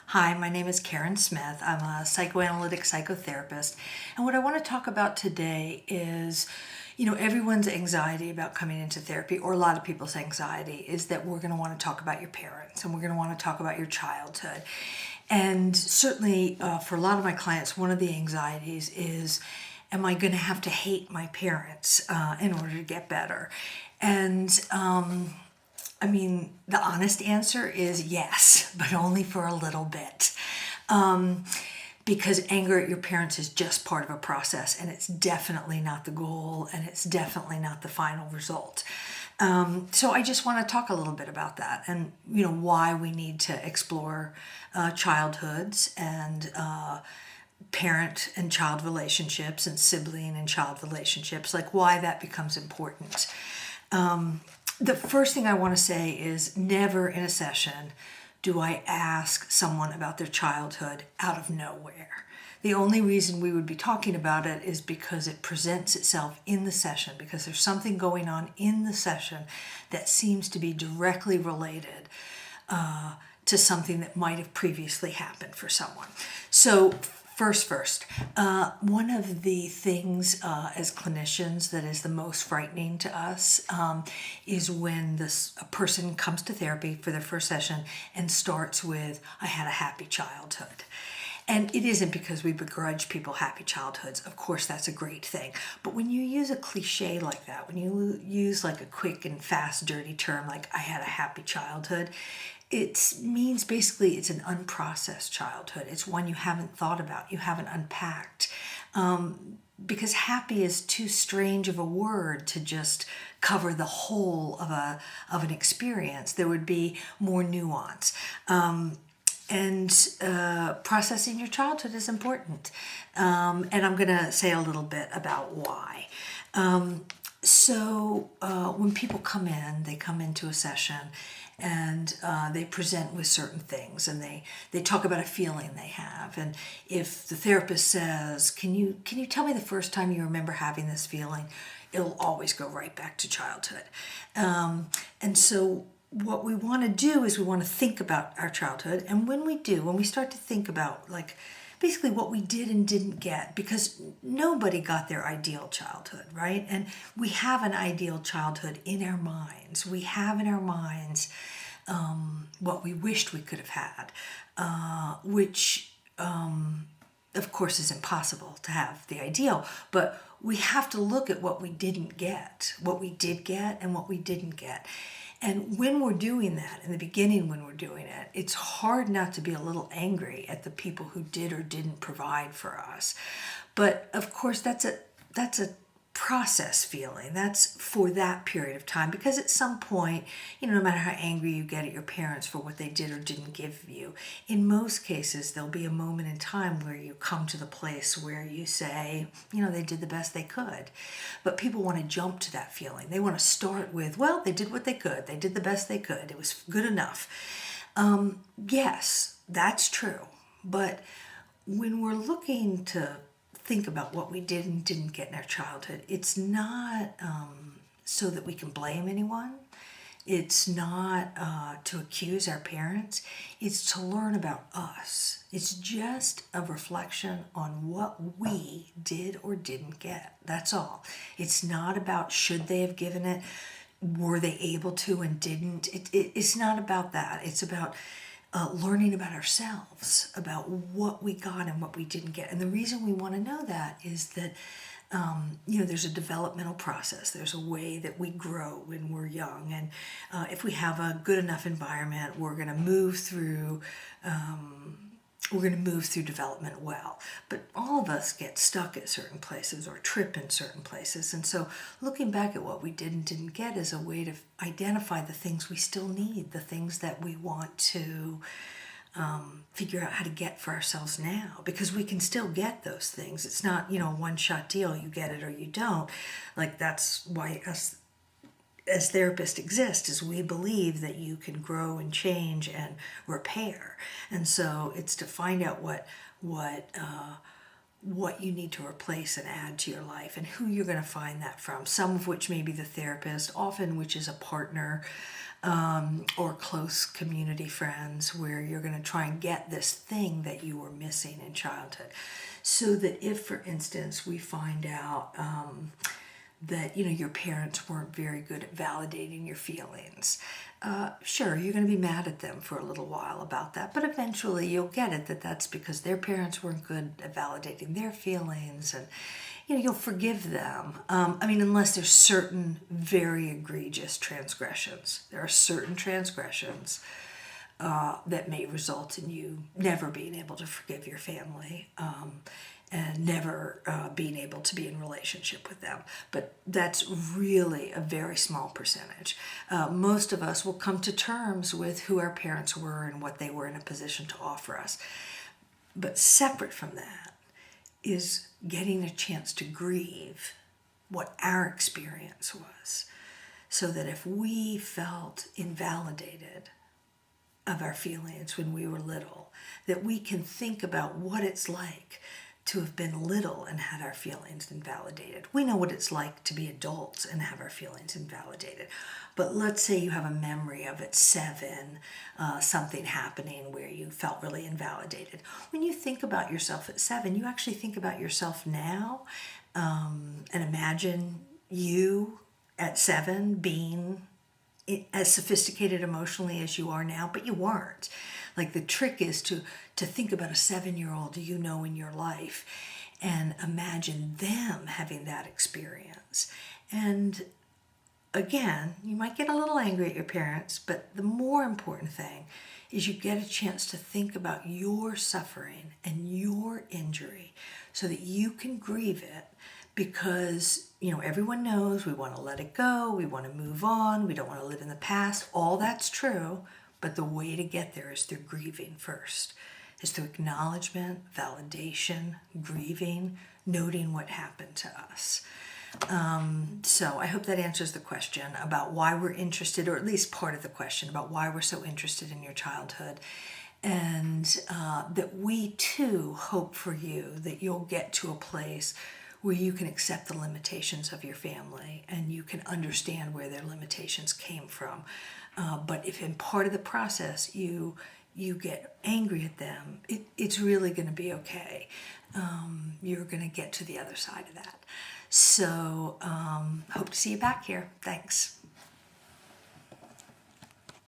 Hi, my name is Karen Smith. I'm a psychoanalytic psychotherapist. And what I want to talk about today is, everyone's anxiety about coming into therapy, or a lot of people's anxiety, is that we're going to want to talk about your parents and we're going to want to talk about your childhood. And certainly for a lot of my clients, one of the anxieties is, am I going to have to hate my parents in order to get better? And the honest answer is yes, but only for a little bit. Because anger at your parents is just part of a process, and it's definitely not the goal, and it's definitely not the final result. So I just want to talk a little bit about that, and why we need to explore childhoods and parent and child relationships and sibling and child relationships, like why that becomes important. The first thing I want to say is never in a session do I ask someone about their childhood out of nowhere. The only reason we would be talking about it is because it presents itself in the session, because there's something going on in the session that seems to be directly related to something that might have previously happened for someone. So First, one of the things as clinicians that is the most frightening to us is when a person comes to therapy for their first session and starts with, I had a happy childhood. And it isn't because we begrudge people happy childhoods. Of course, that's a great thing. But when you use a cliche like that, when you use like a quick and fast, dirty term like I had a happy childhood, it means basically it's an unprocessed childhood. It's one you haven't thought about, you haven't unpacked. Because happy is too strange of a word to just cover the whole of an experience. There would be more nuance. Processing your childhood is important. And I'm going to say a little bit about why. When people come in, they come into a session and they present with certain things, and they talk about a feeling they have. And if the therapist says, can you tell me the first time you remember having this feeling? It'll always go right back to childhood. And so what we want to do is we want to think about our childhood. And when we start to think about like basically what we did and didn't get, because nobody got their ideal childhood, right? And we have an ideal childhood in our minds. We have in our minds what we wished we could have had, which of course is impossible to have the ideal, but we have to look at what we didn't get, what we did get and what we didn't get. And when we're doing that, in the beginning when we're doing it, it's hard not to be a little angry at the people who did or didn't provide for us. But of course, that's a process feeling. That's for that period of time, because at some point, no matter how angry you get at your parents for what they did or didn't give you, in most cases, there'll be a moment in time where you come to the place where you say, they did the best they could. But people want to jump to that feeling. They want to start with, well, they did what they could. They did the best they could. It was good enough. Yes, that's true. But when we're looking to think about what we did and didn't get in our childhood, it's not so that we can blame anyone. It's not to accuse our parents. It's to learn about us. It's just a reflection on what we did or didn't get. That's all. It's not about should they have given it, were they able to and didn't. It's not about that. It's about learning about ourselves, about what we got and what we didn't get. And the reason we want to know that is that, there's a developmental process. There's a way that we grow when we're young. And if we have a good enough environment, we're going to move through development well. But all of us get stuck at certain places or trip in certain places. And so looking back at what we did and didn't get is a way to identify the things we still need, the things that we want to figure out how to get for ourselves now, because we can still get those things. It's not, a one-shot deal. You get it or you don't. Like, that's why us as therapists exist, is we believe that you can grow and change and repair. And so it's to find out what what you need to replace and add to your life and who you're going to find that from. Some of which may be the therapist, often which is a partner or close community friends, where you're going to try and get this thing that you were missing in childhood. So that if, for instance, we find out that your parents weren't very good at validating your feelings, sure, you're going to be mad at them for a little while about that, but eventually you'll get it that that's because their parents weren't good at validating their feelings, and you'll forgive them. Unless there's certain very egregious transgressions. There are certain transgressions that may result in you never being able to forgive your family, and never being able to be in relationship with them. But that's really a very small percentage. Most of us will come to terms with who our parents were and what they were in a position to offer us. But separate from that is getting a chance to grieve what our experience was. So that if we felt invalidated of our feelings when we were little, that we can think about what it's like to have been little and had our feelings invalidated. We know what it's like to be adults and have our feelings invalidated. But let's say you have a memory of at 7, something happening where you felt really invalidated. When you think about yourself at 7, you actually think about yourself now, and imagine you at 7 being as sophisticated emotionally as you are now, but you weren't. Like, the trick is to think about a 7-year-old in your life and imagine them having that experience. And again, you might get a little angry at your parents, but the more important thing is you get a chance to think about your suffering and your injury so that you can grieve it, because everyone knows we want to let it go, we want to move on, we don't want to live in the past. All that's true, but the way to get there is through grieving first. Is through acknowledgement, validation, grieving, noting what happened to us. So I hope that answers the question about why we're interested, or at least part of the question about why we're so interested in your childhood. And that we too hope for you that you'll get to a place where you can accept the limitations of your family and you can understand where their limitations came from. But if in part of the process you get angry at them, it's really going to be okay. You're going to get to the other side of that. So hope to see you back here. Thanks.